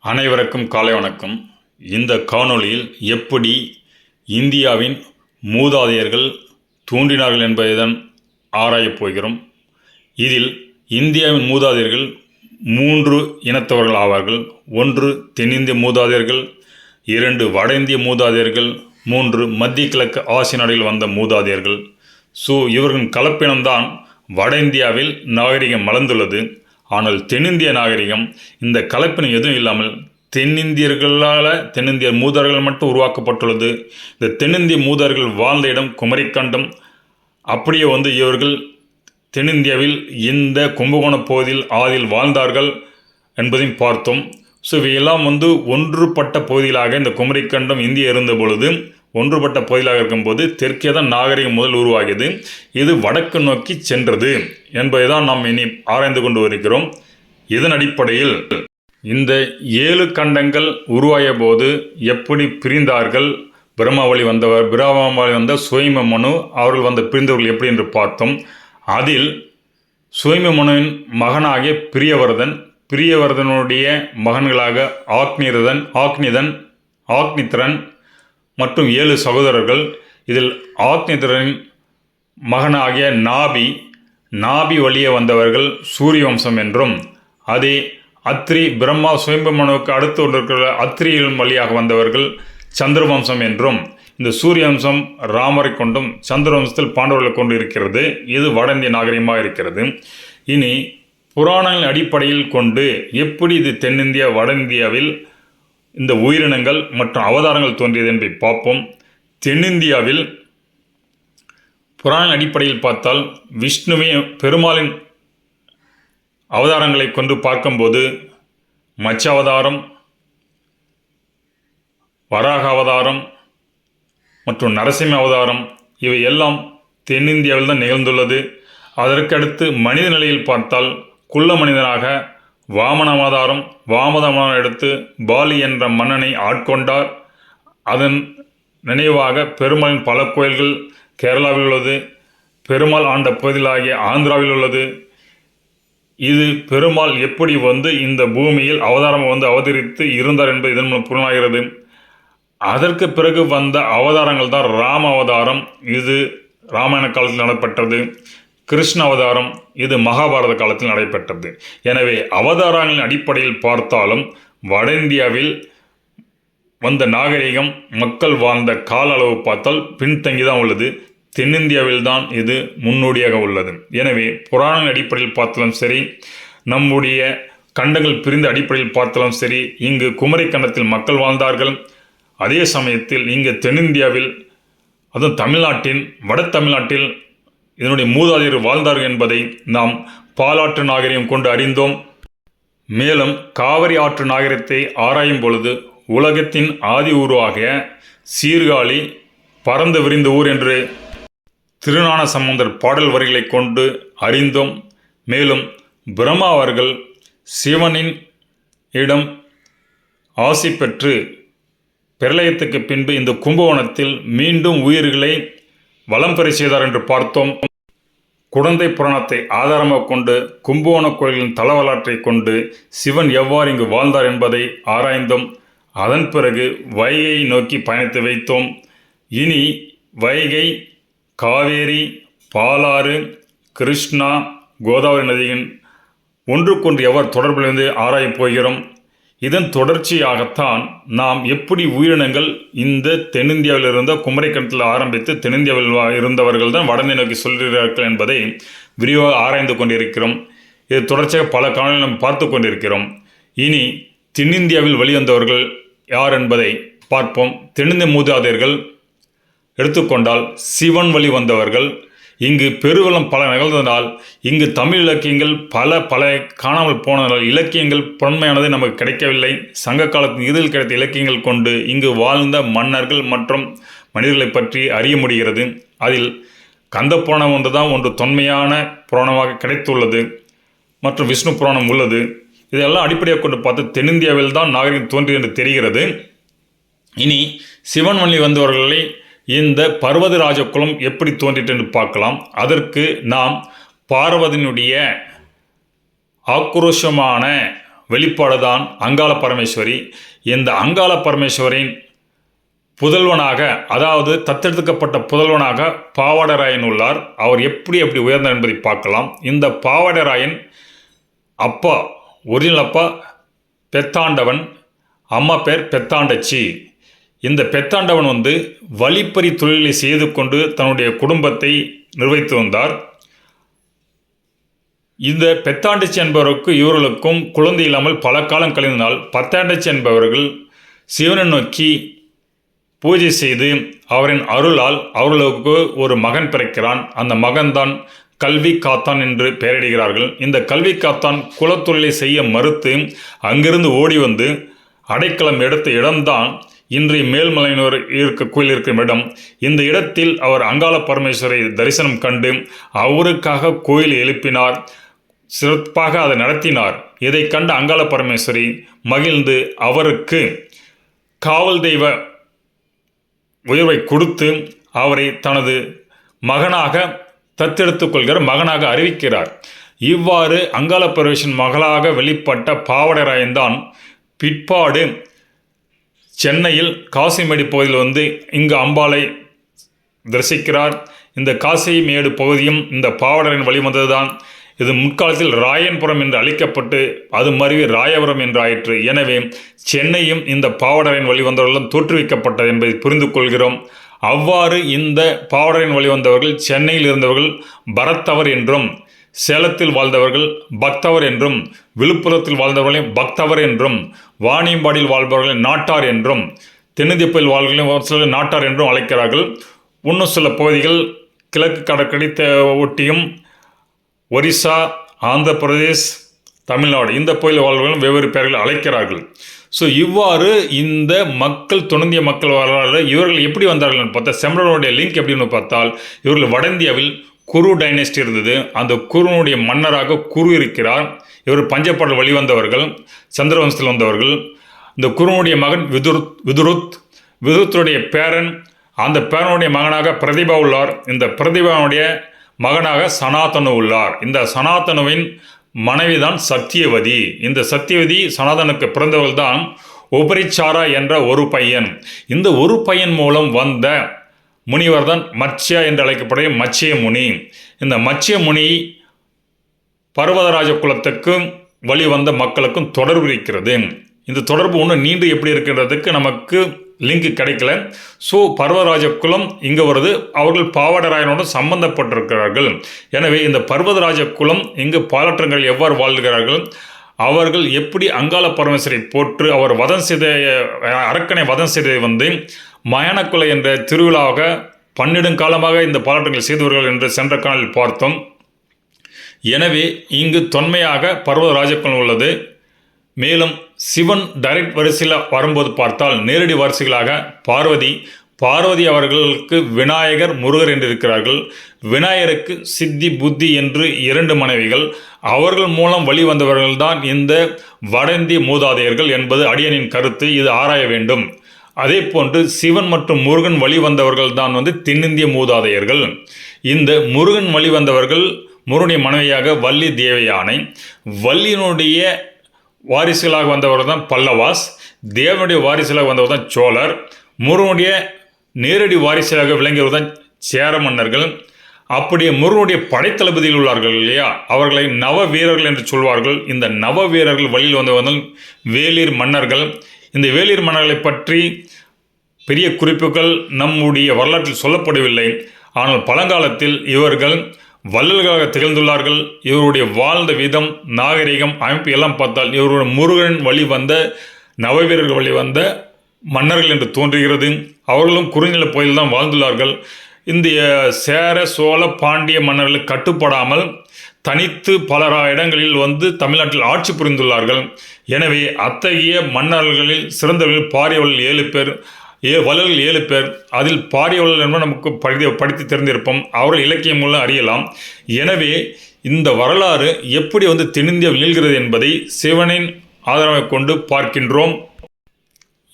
அனைவருக்கும் காலை வணக்கம். இந்த காணொளியில் எப்படி இந்தியாவின் மூதாதையர்கள் தோன்றினார்கள் என்பதைதான் ஆராயப் போகிறோம். இதில் இந்தியாவின் மூதாதையர்கள் 3 இனத்தவர்கள் ஆவார்கள். 1 தென்னிந்திய மூதாதையர்கள், 2 வட இந்திய மூதாதையர்கள், 3 மத்திய கிழக்கு ஆசிய நாடுகளில் வந்த மூதாதையர்கள். இவர்களின் கலப்பினம்தான் வட இந்தியாவில் நாகரிகம் மலர்ந்துள்ளது. ஆனால் தென்னிந்திய நாகரிகம் இந்த கலப்பினம் எதுவும் இல்லாமல் தென்னிந்திய மூதார்கள் மட்டும் உருவாக்கப்பட்டுள்ளது. இந்த தென்னிந்திய மூதார்கள் வாழ்ந்த இடம் குமரிக்கண்டம். அப்படியே இவர்கள் தென்னிந்தியாவில் இந்த கும்பகோண பகுதியில் ஆதியில் வாழ்ந்தார்கள் என்பதையும் பார்த்தோம். இவையெல்லாம் ஒன்றுபட்ட பகுதிகளாக இந்த குமரிக்கண்டம் இந்தியா இருந்த பொழுது ஒன்றுபட்ட பகுதியாக இருக்கும்போது தெற்கே தான் நாகரிகம் முதல் உருவாகியது. இது வடக்கு நோக்கி சென்றது என்பதை தான் நாம் இனி ஆராய்ந்து கொண்டு வருகிறோம். இதன் அடிப்படையில் இந்த 7 கண்டங்கள் உருவாகிய போது எப்படி பிரிந்தார்கள், பிரம்மாவளி வந்த சுயம மனு அவர்கள் பிரிந்தவர்கள் எப்படி என்று பார்த்தோம். அதில் சுயம மனுவின் மகனாகிய பிரியவர்தனுடைய மகன்களாக ஆக்னித்திரன் மற்றும் 7 சகோதரர்கள். இதில் ஆக்னித்திரனின் மகனாகிய நாபி வழியே வந்தவர்கள் சூரிய வம்சம் என்றும், அதே அத்ரி பிரம்மா சுயம்பமனுவுக்கு அடுத்து இருக்கிற அத்ரியின் வழியாக வந்தவர்கள் சந்திரவம்சம் என்றும், இந்த சூரிய வம்சம் ராமரை கொண்டும் சந்திர வம்சத்தில் பாண்டவர்களை கொண்டு இருக்கிறது. இது வட இந்திய நாகரிகமாக இருக்கிறது. இனி புராணங்களின் அடிப்படையில் கொண்டு எப்படி இது தென்னிந்தியா வட இந்தியாவில் இந்த உயிரினங்கள் மற்றும் அவதாரங்கள் தோன்றியது என்பதை பார்ப்போம். தென்னிந்தியாவில் புராண அடிப்படையில் பார்த்தால் விஷ்ணுவே பெருமாளின் அவதாரங்களை கொண்டு பார்க்கும்போது மச்ச அவதாரம், வராக அவதாரம் மற்றும் நரசிம்ம அவதாரம் இவை எல்லாம் தென்னிந்தியாவில் தான் நிகழ்ந்துள்ளது. அதற்கடுத்து மனித நிலையில் பார்த்தால் குள்ள மனிதனாக வாமன அவதாரம் எடுத்து பாலி என்ற மன்னனை ஆட்கொண்டார். அதன் நினைவாக பெருமாளின் பல கோயில்கள் கேரளாவில் உள்ளது. பெருமாள் ஆண்ட பகுதிகளாகிய ஆந்திராவில் உள்ளது. இது பெருமாள் எப்படி இந்த பூமியில் அவதரித்து இருந்தார் என்பது இதன் மூலம் புலனாகிறது. அதற்கு பிறகு வந்த அவதாரங்கள் தான் ராம அவதாரம், இது ராமாயண காலத்தில் நடைபெற்றது. கிருஷ்ண அவதாரம், இது மகாபாரத காலத்தில் நடைபெற்றது. எனவே அவதாரங்களின் அடிப்படையில் பார்த்தாலும் வட இந்தியாவில் வந்த நாகரிகம் மக்கள் வாழ்ந்த கால அளவு பார்த்தால் பின்தங்கி தான் உள்ளது. தென்னிந்தியாவில் தான் இது முன்னோடியாக உள்ளது. எனவே புராண அடிப்படையில் பார்த்தாலும் சரி, நம்முடைய கண்டங்கள் பிரிந்த அடிப்படையில் பார்த்தாலும் சரி, இங்கு குமரி கண்டத்தில் மக்கள் வாழ்ந்தார்கள். அதே சமயத்தில் இங்கு தென்னிந்தியாவில், அதுவும் தமிழ்நாட்டின் வட தமிழ்நாட்டில் இதனுடைய மூதாதையர் வாழ்ந்தார்கள் என்பதை நாம் பாலாற்று நாகரிகம் கொண்டு அறிந்தோம். மேலும் காவிரி ஆற்று நாகரிகத்தை ஆராயும் பொழுது உலகத்தின் ஆதி ஊராகிய சீர்காழி பறந்து விரிந்த ஊர் என்று திருஞான சம்பந்தர் பாடல் வரிகளை கொண்டு அறிந்தோம். மேலும் பிரம்மா அவர்கள் சிவனின் இடம் ஆசி பெற்று பிரளயத்துக்கு பின்பு இந்த கும்பகோணத்தில் மீண்டும் உயிர்களை வலம் பெற செய்தார் என்று பார்த்தோம். குடந்தை புராணத்தை ஆதாரமாக கொண்டு கும்பகோண கோயில்களின் தலவலாற்றை கொண்டு சிவன் எவ்வாறு இங்கு வாழ்ந்தார் என்பதை ஆராய்ந்தோம். அதன் பிறகு வைகையை நோக்கி பயணித்து வைத்தோம். இனி வைகை, காவேரி, பாலாறு, கிருஷ்ணா, கோதாவரி நதியின் ஒன்றுக்கொன்று எவ்வாறு தொடர்பிலிருந்து ஆராயப் போகிறோம். இதன் தொடர்ச்சியாகத்தான் நாம் எப்படி உயிரினங்கள் இந்த தென்னிந்தியாவில் இருந்த குமரிக்கண்டத்தில் ஆரம்பித்து தென்னிந்தியாவில் இருந்தவர்கள் தான் வடந்தை நோக்கி சொல்கிறார்கள் என்பதை விரிவாக ஆராய்ந்து கொண்டிருக்கிறோம். இது தொடர்ச்சியாக பல காலங்களில் நாம் பார்த்து கொண்டிருக்கிறோம். இனி தென்னிந்தியாவில் வெளிவந்தவர்கள் யார் என்பதை பார்ப்போம். தென்னிந்திய மூதாதையர்கள் எடுத்துக்கொண்டால் சிவன் வழி வந்தவர்கள். இங்கு பெருவெள்ளம் பல நிகழ்ந்ததால் இங்கு தமிழ் இலக்கியங்கள் பல காணாமல் போனதால் இலக்கியங்கள் பன்மையானது நமக்கு கிடைக்கவில்லை. சங்க காலத்தின் இறுதியில் கிடைத்த இலக்கியங்கள் கொண்டு இங்கு வாழ்ந்த மன்னர்கள் மற்றும் மனிதர்களை பற்றி அறிய முடிகிறது. அதில் கந்த புராணம் ஒன்று தொன்மையான புராணமாக கிடைத்துள்ளது மற்றும் விஷ்ணு புராணம் உள்ளது. இதெல்லாம் அடிப்படையாக கொண்டு பார்த்து தென்னிந்தியாவில் தான் நாகரிகம் தோன்றியது என்று தெரிகிறது. இனி சிவன் வழி வந்தவர்களை இந்த பர்வதராஜ குலம் எப்படி தோன்றிட்டு என்று பார்க்கலாம். அதற்கு நாம் பார்வதியினுடைய ஆக்ரோஷமான வெளிப்பாடுதான் அங்காள பரமேஸ்வரி. இந்த அங்காள பரமேஸ்வரின் புதல்வனாக, அதாவது தத்தெடுக்கப்பட்ட புதல்வனாக பாவாடராயன் உள்ளார். அவர் எப்படி உயர்ந்தார் என்பதை பார்க்கலாம். இந்த பாவாடராயன் அப்பா, ஒரிஜினல் அப்பா பெத்தாண்டவன், அம்மா பேர் பெத்தாண்டச்சி. இந்த பெத்தாண்டவன் வழிப்பறி தொழிலை செய்து கொண்டு தன்னுடைய குடும்பத்தை நிர்வகித்து வந்தார். இந்த பெத்தாண்டச்சி என்பவருக்கு இவர்களுக்கும் குழந்தை இல்லாமல் பல காலம் கழிந்தனால் பத்தாண்டச்சி என்பவர்கள் சிவனை நோக்கி பூஜை செய்து அவரின் அருளால் அவர்களுக்கு ஒரு மகன் பிறக்கிறான். அந்த மகன்தான் கல்வி காத்தான் என்று பெயரிடுகிறார்கள். இந்த கல்வி காத்தான் குலத்தொழிலை செய்ய மறுத்து அங்கிருந்து ஓடி வந்து அடைக்கலம் எடுத்த இடம்தான் இன்றைய மேல்மலையினர் கோயில் இருக்கும் இடம். இந்த இடத்தில் அவர் அங்காள பரமேஸ்வரை தரிசனம் கண்டு அவருக்காக கோயில் எழுப்பினார், சிறப்பாக அதை நடத்தினார். இதை கண்ட அங்காள பரமேஸ்வரி மகிழ்ந்து அவருக்கு காவல் தெய்வ உயர்வை கொடுத்து அவரை தனது மகனாக தத்தெடுத்துக் கொள்கிற மகனாக அறிவிக்கிறார். இவ்வாறு அங்காள பரமேஸ்வரின் மகளாக வெளிப்பட்ட பாவாடராயன் தான் பிற்பாடு சென்னையில் காசிமேடு பகுதியில் இங்கு அம்பாளை தரிசிக்கிறார். இந்த காசிமேடு பகுதியும் இந்த பாவாடராயன் வழிவந்ததுதான். இது முற்காலத்தில் ராயன்புரம் என்று அழைக்கப்பட்டு அது மருவி ராயபுரம் என்று ஆயிற்று. எனவே சென்னையும் இந்த பாவாடராயன் வழிவந்தவர்களும் தோற்றுவிக்கப்பட்டது என்பதை புரிந்து கொள்கிறோம். அவ்வாறு இந்த பாவாடராயன் வழிவந்தவர்கள் சென்னையில் இருந்தவர்கள் பரத்தவர் என்றும், சேலத்தில் வாழ்ந்தவர்கள் பக்தவர் என்றும், விழுப்புரத்தில் வாழ்ந்தவர்களையும் பக்தவர் என்றும், வாணியம்பாடியில் வாழ்பவர்களை நாட்டார் என்றும், தென்னிந்தியப்பகுதியில் வாழ்வர்களையும் நாட்டார் என்றும் அழைக்கிறார்கள். இன்னும் சில பகுதிகள் கிழக்கு கடற்கரை ஒட்டியும் ஒரிசா, ஆந்திர பிரதேஷ், தமிழ்நாடு இந்த பகுதியில் வாழ்வர்களும் வெவ்வேறு பெயர்கள் அழைக்கிறார்கள். ஸோ இவ்வாறு இந்த மக்கள் துணந்திய மக்கள் வரலாறு இவர்கள் எப்படி வந்தார்கள் பார்த்தா, செம்மலனுடைய லிங்க் எப்படின்னு பார்த்தால், இவர்கள் வட இந்தியாவில் குரு டைனஸ்டி இருந்தது. அந்த குருனுடைய மன்னராக குரு இருக்கிறார். இவர் பஞ்சபாடல் வழிவந்தவர்கள், சந்திரவம்சத்தில் வந்தவர்கள். இந்த குருனுடைய மகன் விதுருத்துடைய பேரன், அந்த பேரனுடைய மகனாக பிரதிபா உள்ளார். இந்த பிரதிபாவுடைய மகனாக சனாதனு உள்ளார். இந்த சனாதனுவின் மனைவிதான் சத்தியவதி. இந்த சத்தியவதி சனாதனுக்கு பிறந்தவர்கள் தான் உபரிச்சாரா என்ற ஒரு பையன். இந்த ஒரு பையன் மூலம் வந்த முனிவர் தான் மத்ஸ்யா என்று அழைக்கப்படைய மத்ஸ்ய முனி. இந்த மத்ஸ்ய முனி பர்வதராஜ குலத்துக்கும் வழிவந்த மக்களுக்கும் தொடர்பு இருக்கிறது. இந்த தொடர்பு ஒன்று நீண்டு எப்படி இருக்கின்றதுக்கு நமக்கு லிங்க் கிடைக்கல. ஸோ பர்வதராஜ குலம் இங்கே வருது. அவர்கள் பாவாடராயனோடு சம்பந்தப்பட்டிருக்கிறார்கள். எனவே இந்த பர்வதராஜ குலம் இங்கு பாலாற்றங்கள் எவ்வாறு வாழ்கிறார்கள், அவர்கள் எப்படி அங்காள பரமேஸ்வரை போற்று அவர் வதம் செய்த அரக்கனை வதம் செய்ததை மயானக்குலை என்ற திருவிழாவாக பன்னெடுங்காலமாக இந்த பாலாற்றங்கள் செய்தவர்கள் என்று சென்ற காலில் பார்த்தோம். எனவே இங்கு தொன்மையாக பர்வதராஜ குலம் உள்ளது. மேலும் சிவன் டைரக்ட் வரிசையில் வரும்போது பார்த்தால் நேரடி வரிசைகளாக பார்வதி அவர்களுக்கு விநாயகர், முருகர் என்று இருக்கிறார்கள். விநாயகருக்கு சித்தி, புத்தி என்று 2 மனைவிகள். அவர்கள் மூலம் வழிவந்தவர்கள்தான் இந்த வட இந்திய மூதாதையர்கள் என்பது அடியனின் கருத்து. இது ஆராய வேண்டும். அதே போன்று சிவன் மற்றும் முருகன் வழிவந்தவர்கள் தான் தென்னிந்திய மூதாதையர்கள். இந்த முருகன் வழிவந்தவர்கள் முருகனுடைய மனைவியாக வள்ளி தேவயானை, வள்ளியினுடைய வாரிசுகளாக வந்தவர் தான் பல்லவாஸ், தேவனுடைய வாரிசுகளாக வந்தவர் தான் சோழர், முருகனுடைய நேரடி வாரிசுகளாக விளங்கியவர் தான் சேர மன்னர்கள். அப்படியே முருகனுடைய படைத்தளபதியில் உள்ளார்கள் இல்லையா, அவர்களை நவ வீரர்கள் என்று சொல்வார்கள். இந்த நவ வீரர்கள் வழியில் வந்தவர்கள் வேளிர் மன்னர்கள். இந்த வேளிர் மன்னர்களை பற்றி பெரிய குறிப்புகள் நம்முடைய வரலாற்றில் சொல்லப்படவில்லை. ஆனால் பழங்காலத்தில் இவர்கள் வள்ளல்களாக திகழ்ந்துள்ளார்கள். இவருடைய வாழ்ந்த விதம், நாகரிகம், அமைப்பு எல்லாம் பார்த்தால் இவருடைய முருகன் வழி வந்த நவவீரர்கள் வழி வந்த மன்னர்கள் என்று தோன்றுகிறது. அவர்களும் குறுநில பகுதியில் தான் வாழ்ந்துள்ளார்கள். இந்த சேர, சோழ, பாண்டிய மன்னர்களுக்கு கட்டுப்படாமல் தனித்து பல இடங்களில் தமிழ்நாட்டில் ஆட்சி புரிந்துள்ளார்கள். எனவே அத்தகைய மன்னர்களில் சிறந்தவர்கள் பாரியவர்கள் 7 பேர், வள்ளல்கள் 7 பேர். அதில் பாரியவர்கள் என்பது நமக்கு படித்து தெரிந்திருப்போம். அவர்கள் இலக்கியம் மூலம் அறியலாம். எனவே இந்த வரலாறு எப்படி தென்னிந்தியாவில் நீள்கிறது என்பதை சிவனின் ஆதரவை கொண்டு பார்க்கின்றோம்.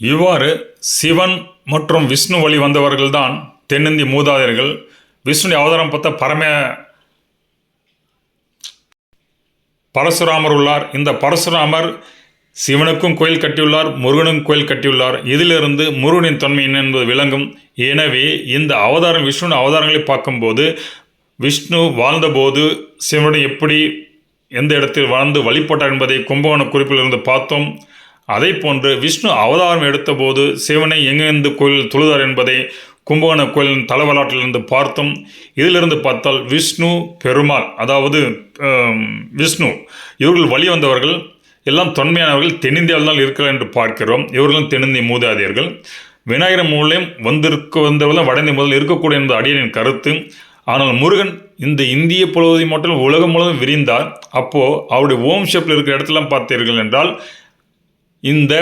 இவ்வாறு சிவன் மற்றும் விஷ்ணு வழி வந்தவர்கள்தான் தென்னிந்திய மூதாதையர்கள். விஷ்ணுடைய அவதாரம் பார்த்தா பரசுராமர் உள்ளார். இந்த பரசுராமர் சிவனுக்கும் கோயில் கட்டியுள்ளார், முருகனுக்கும் கோயில் கட்டியுள்ளார். இதிலிருந்து முருகனின் தன்மை என்ன என்பது விளங்கும். எனவே இந்த அவதாரம் விஷ்ணு அவதாரங்களை பார்க்கும்போது விஷ்ணு வாழ்ந்தபோது சிவனுடன் எப்படி எந்த இடத்தில் வாழ்ந்து வழிபட்டார் என்பதை கும்பகோண குறிப்பிலிருந்து பார்த்தோம். அதை போன்று விஷ்ணு அவதாரம் எடுத்தபோது சிவனை எங்கெந்து கோயில் தொழுதார் என்பதை கும்பகோண கோயிலின் தலவலாற்றிலிருந்து பார்த்தோம். இதிலிருந்து பார்த்தால் விஷ்ணு பெருமாள், அதாவது விஷ்ணு இவர்கள் வழி வந்தவர்கள் எல்லாம் தொன்மையானவர்கள் தென்னிந்தியாவில் தான் இருக்கிறார் என்று பார்க்கிறோம். இவர்களும் தென்னிந்திய மூதாதையர்கள். விநாயகர் மூலம் வந்தவர்கள் வட இந்திய முதல் இருக்கக்கூடிய என்பது அடியனின் கருத்து. ஆனால் முருகன் இந்த இந்திய புலவதி மட்டும் உலகம் முழுவதும் விரிந்தார். அப்போது அவருடைய ஓம் ஷேப்பில் இருக்கிற இடத்துலாம் பார்த்தீர்கள் என்றால் இந்த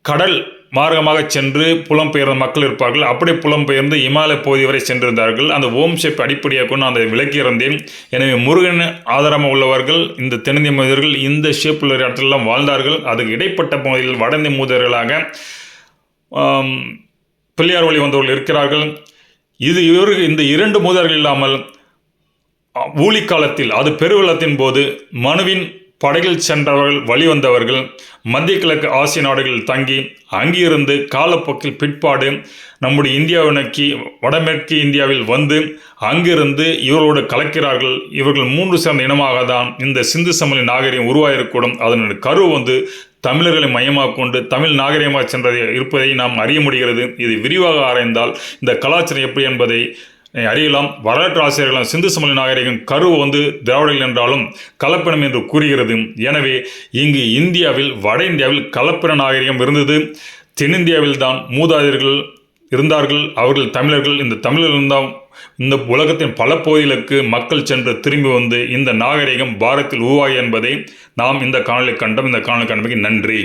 கடல் மார்க்கமாக சென்று புலம்பெயர்ந்த மக்கள் இருப்பார்கள். அப்படி புலம்பெயர்ந்து இமாலய பகுதி வரை சென்றிருந்தார்கள். அந்த ஓம் ஷேப் அடிப்படையாக கொண்டு அந்த விளக்கியிருந்தேன். எனவே முருகன் ஆதாரமாக உள்ளவர்கள் இந்த தென்னிந்திய மனிதர்கள் இந்த ஷேப்பில் உள்ள இடத்துலலாம் வாழ்ந்தார்கள். அதுக்கு இடைப்பட்ட பகுதியில் வட இந்திய மூதர்களாக பிள்ளையார் வழி வந்தவர்கள் இருக்கிறார்கள். இவர்கள் இந்த இரண்டு மூதர்கள் இல்லாமல் ஊழி காலத்தில், அது பெருவெள்ளத்தின் போது மனுவின் படையில் சென்றவர்கள் வழி வந்தவர்கள் மத்திய கிழக்கு ஆசிய நாடுகளில் தங்கி அங்கிருந்து காலப்போக்கில் பிற்பாடு நம்முடைய இந்தியாவை நோக்கி வடமேற்கு இந்தியாவில் வந்து அங்கிருந்து இவர்களோடு கலக்கிறார்கள். இவர்கள் மூன்று சேர்ந்த இனமாக தான் இந்த சிந்து சமவெளி நாகரிகம் உருவாயிருக்கூடும். அதனுடைய கரு தமிழர்களை மையமாக கொண்டு தமிழ் நாகரிகமாக சென்றதை இருப்பதை நாம் அறிய முடிகிறது. இது விரிவாக ஆராய்ந்தால் இந்த கலாச்சாரம் எப்படி என்பதை அறியலாம். வரலாற்று ஆசிரியர்கள் சிந்து சமவெளி நாகரிகம் கரு திராவிடர்கள் என்றாலும் கலப்பினம் என்று கூறுகிறது. எனவே இங்கு இந்தியாவில் வட இந்தியாவில் கலப்பின நாகரிகம் இருந்தது. தென்னிந்தியாவில் தான் மூதாதையர்கள் இருந்தார்கள். அவர்கள் தமிழர்கள். இந்த தமிழர்கள் தான் இந்த உலகத்தின் பல பகுதிகளுக்கு மக்கள் சென்று திரும்பி வந்து இந்த நாகரிகம் பாரத்தில் உருவாகி என்பதை நாம் இந்த காணொலி கண்டோம். இந்த காணொலி கண்டமைக்கு நன்றி.